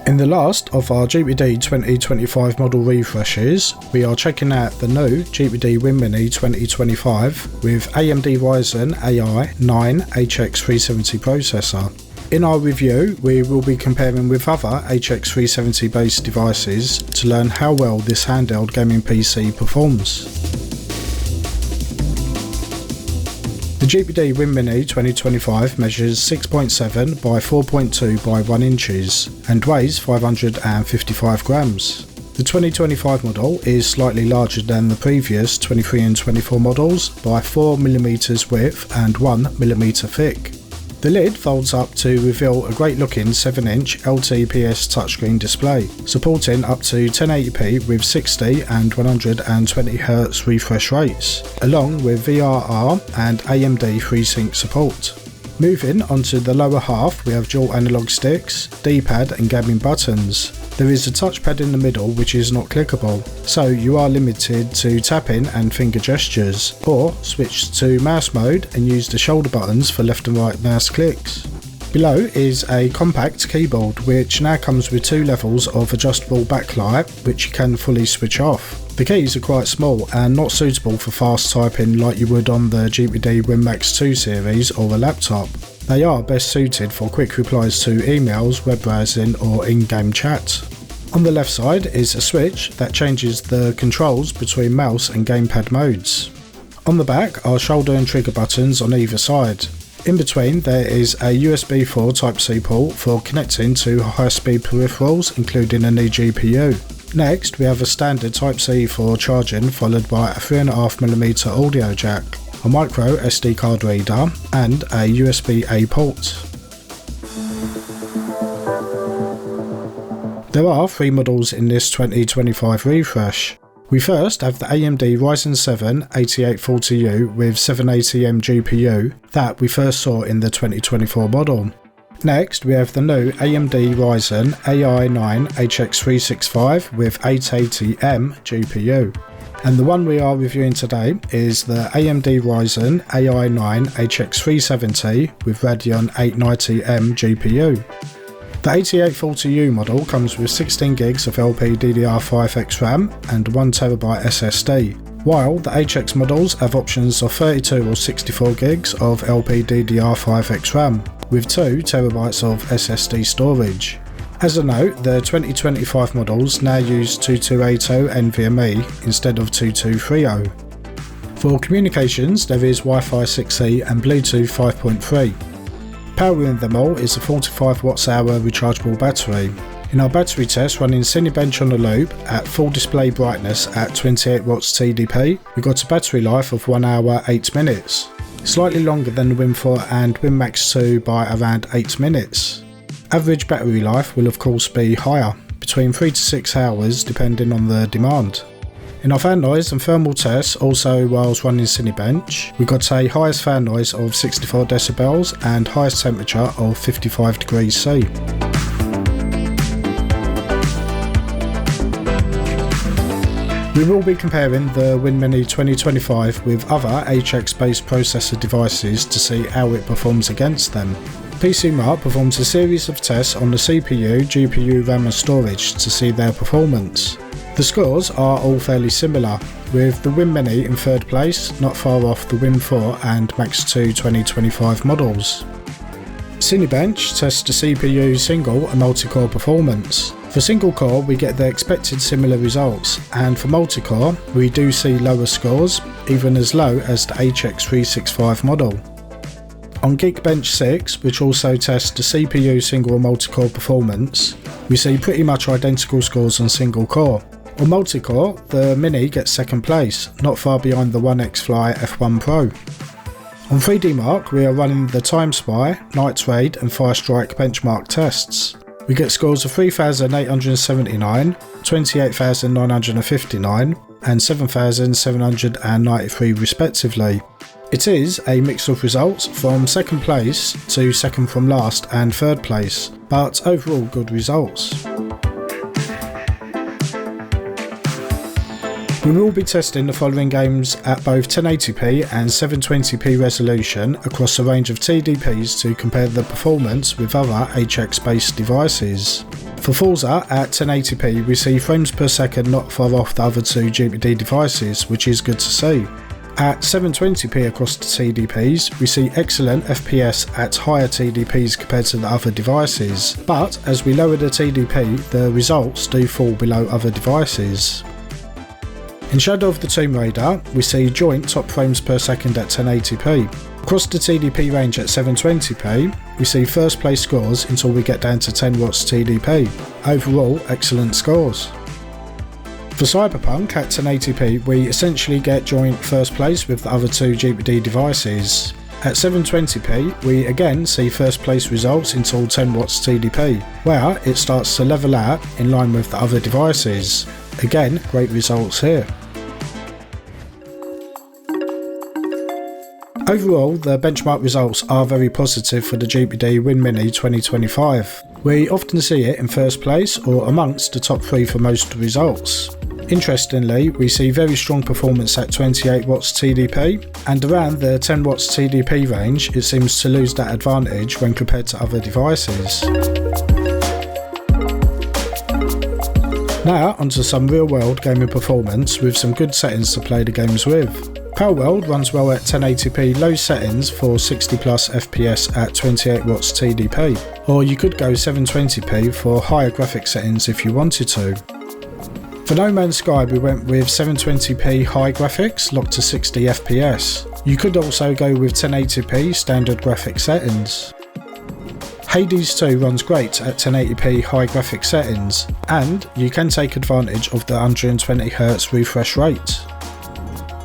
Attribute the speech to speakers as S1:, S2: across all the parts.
S1: In the last of our GPD 2025 model refreshes, we are checking out the new GPD WIN MINI 2025 with AMD Ryzen AI 9 HX370 processor. In our review, we will be comparing with other HX370 based devices to learn how well this handheld gaming PC performs. The GPD WIN MINI 2025 measures 6.7 by 4.2 by 1 inches and weighs 555 grams. The 2025 model is slightly larger than the previous 23 and 24 models by 4mm width and 1mm thick. The lid folds up to reveal a great looking 7-inch LTPS touchscreen display, supporting up to 1080p with 60 and 120Hz refresh rates, along with VRR and AMD FreeSync support. Moving onto the lower half, we have dual analog sticks, D-pad and gaming buttons. There is a touchpad in the middle which is not clickable, so you are limited to tapping and finger gestures, or switch to mouse mode and use the shoulder buttons for left and right mouse clicks. Below is a compact keyboard which now comes with 2 levels of adjustable backlight which you can fully switch off. The keys are quite small and not suitable for fast typing like you would on the GPD WIN Max 2 series or a laptop. They are best suited for quick replies to emails, web browsing or in-game chat. On the left side is a switch that changes the controls between mouse and gamepad modes. On the back are shoulder and trigger buttons on either side. In between there is a USB 4 Type-C port for connecting to high-speed peripherals including an eGPU. Next we have a standard Type-C for charging followed by a 3.5mm audio jack, a micro SD card reader and a USB-A port. There are 3 models in this 2025 refresh. We first have the AMD Ryzen 7 8840U with 780M GPU that we first saw in the 2024 model. Next we have the new AMD Ryzen AI 9 HX365 with 880M GPU. And the one we are reviewing today is the AMD Ryzen AI 9 HX370 with Radeon 890M GPU. The 8840U model comes with 16 gigs of LPDDR5X RAM and 1TB SSD, while the HX models have options of 32 or 64 gigs of LPDDR5X RAM with 2TB of SSD storage. As a note, the 2025 models now use 2280 NVMe instead of 2230. For communications, there is Wi-Fi 6E and Bluetooth 5.3. Powering them all is a 45 Wh rechargeable battery. In our battery test running Cinebench on the loop at full display brightness at 28 watts TDP, we got a battery life of 1 hour 8 minutes. Slightly longer than the WIN 4 and WIN Max 2 by around 8 minutes. Average battery life will of course be higher, between 3 to 6 hours depending on the demand. In our fan noise and thermal tests, also whilst running Cinebench, we got a highest fan noise of 64 decibels and highest temperature of 55 degrees C. We will be comparing the WIN MINI 2025 with other HX based processor devices to see how it performs against them. PC Mark performs a series of tests on the CPU, GPU, RAM and storage to see their performance. The scores are all fairly similar, with the WIN MINI in 3rd place, not far off the WIN 4 and Max 2 2025 models. Cinebench tests the CPU single and multi-core performance. For single core we get the expected similar results, and for multi-core we do see lower scores, even as low as the HX365 model. On Geekbench 6, which also tests the CPU single and multi-core performance, we see pretty much identical scores on single core. On multi-core, the Mini gets 2nd place, not far behind the 1xFly F1 Pro. On 3D Mark, we are running the Time Spy, Night's Raid and Firestrike benchmark tests. We get scores of 3,879, 28,959 and 7,793 respectively. It is a mix of results from 2nd place to 2nd from last and 3rd place, but overall good results. We will be testing the following games at both 1080p and 720p resolution across a range of TDPs to compare the performance with other HX based devices. For Forza at 1080p we see frames per second not far off the other two GPD devices, which is good to see. At 720p across the TDPs, we see excellent FPS at higher TDPs compared to the other devices, but as we lower the TDP, the results do fall below other devices. In Shadow of the Tomb Raider, we see joint top frames per second at 1080p. Across the TDP range at 720p, we see first place scores until we get down to 10 watts TDP. Overall, excellent scores. For Cyberpunk at 1080p, we essentially get joint first place with the other two GPD devices. At 720p, we again see first place results until 10 watts TDP, where it starts to level out in line with the other devices. Again, great results here. Overall, the benchmark results are very positive for the GPD WIN MINI 2025. We often see it in first place or amongst the top 3 for most results. Interestingly, we see very strong performance at 28 watts TDP, and around the 10 watts TDP range it seems to lose that advantage when compared to other devices. Now onto some real world gaming performance with some good settings to play the games with. Powerhouse runs well at 1080p low settings for 60 plus FPS at 28 watts TDP, or you could go 720p for higher graphic settings if you wanted to. For No Man's Sky we went with 720p high graphics locked to 60 FPS. You could also go with 1080p standard graphic settings. Hades 2 runs great at 1080p high graphic settings, and you can take advantage of the 120Hz refresh rate.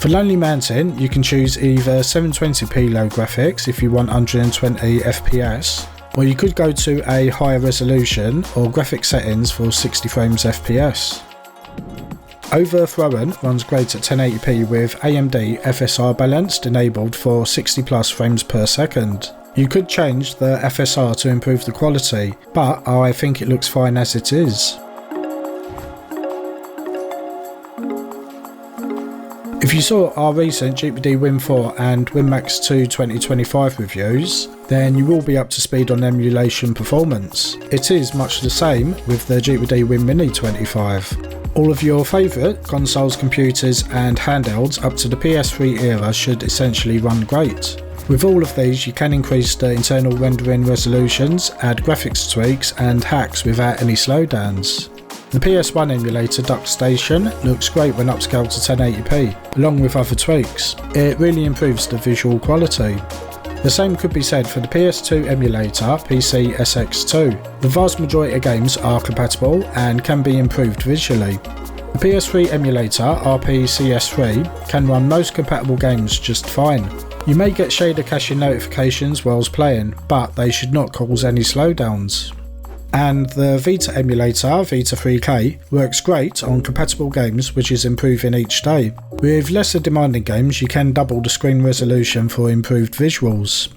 S1: For Lonely Mountain you can choose either 720p low graphics if you want 120 FPS, or you could go to a higher resolution or graphic settings for 60 frames FPS. Overthrown runs great at 1080p with AMD FSR balanced enabled for 60 plus frames per second. You could change the FSR to improve the quality, but I think it looks fine as it is. If you saw our recent GPD WIN 4 and WIN Max 2 2025 reviews, then you will be up to speed on emulation performance. It is much the same with the GPD WIN MINI 25. All of your favourite consoles, computers and handhelds up to the PS3 era should essentially run great. With all of these you can increase the internal rendering resolutions, add graphics tweaks and hacks without any slowdowns. The PS1 emulator DuckStation looks great when upscaled to 1080p, along with other tweaks. It really improves the visual quality. The same could be said for the PS2 emulator PC SX2. The vast majority of games are compatible and can be improved visually. The PS3 emulator RPCS3 can run most compatible games just fine. You may get shader caching notifications whilst playing, but they should not cause any slowdowns. And the Vita emulator, Vita 3K, works great on compatible games, which is improving each day. With lesser demanding games you can double the screen resolution for improved visuals.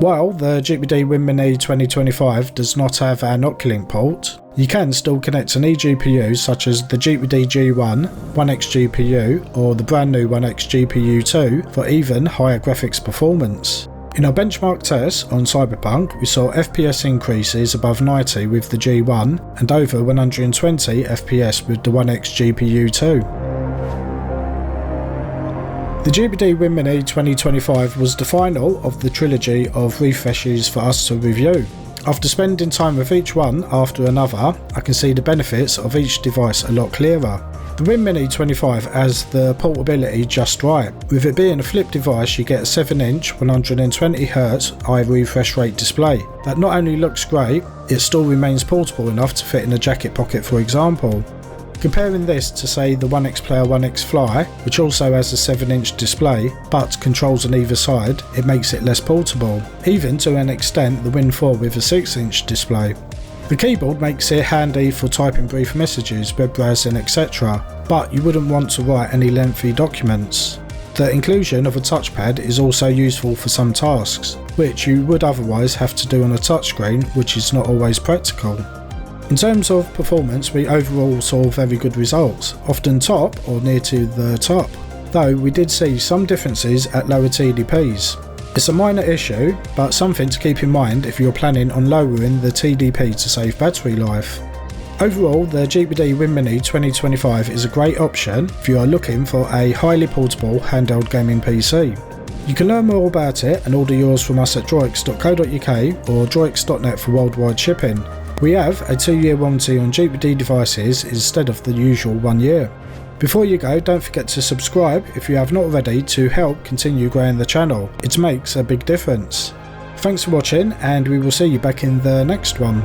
S1: While the GPD WIN MINI 2025 does not have an OCuLink port, you can still connect an eGPU such as the GPD G1, 1X GPU or the brand new 1X GPU 2 for even higher graphics performance. In our benchmark test on Cyberpunk, we saw FPS increases above 90 with the G1 and over 120 FPS with the 1X GPU 2. The GPD WIN MINI 2025 was the final of the trilogy of refreshes for us to review. After spending time with each one after another, I can see the benefits of each device a lot clearer. The WIN MINI 25 has the portability just right. With it being a flip device you get a 7-inch 120Hz high refresh rate display that not only looks great, it still remains portable enough to fit in a jacket pocket for example. Comparing this to say the 1X Player 1X Fly, which also has a 7-inch display but controls on either side, it makes it less portable, even to an extent the WIN 4 with a 6-inch display. The keyboard makes it handy for typing brief messages, web browsing etc, but you wouldn't want to write any lengthy documents. The inclusion of a touchpad is also useful for some tasks, which you would otherwise have to do on a touchscreen, which is not always practical. In terms of performance, we overall saw very good results, often top or near to the top, though we did see some differences at lower TDPs. It's a minor issue, but something to keep in mind if you're planning on lowering the TDP to save battery life. Overall, the GPD WIN MINI 2025 is a great option if you are looking for a highly portable handheld gaming PC. You can learn more about it and order yours from us at DROIX.co.uk or DROIX.net for worldwide shipping. We have a 2-year warranty on GPD devices instead of the usual 1 year. Before you go, don't forget to subscribe if you have not already to help continue growing the channel. It makes a big difference. Thanks for watching, and we will see you back in the next one.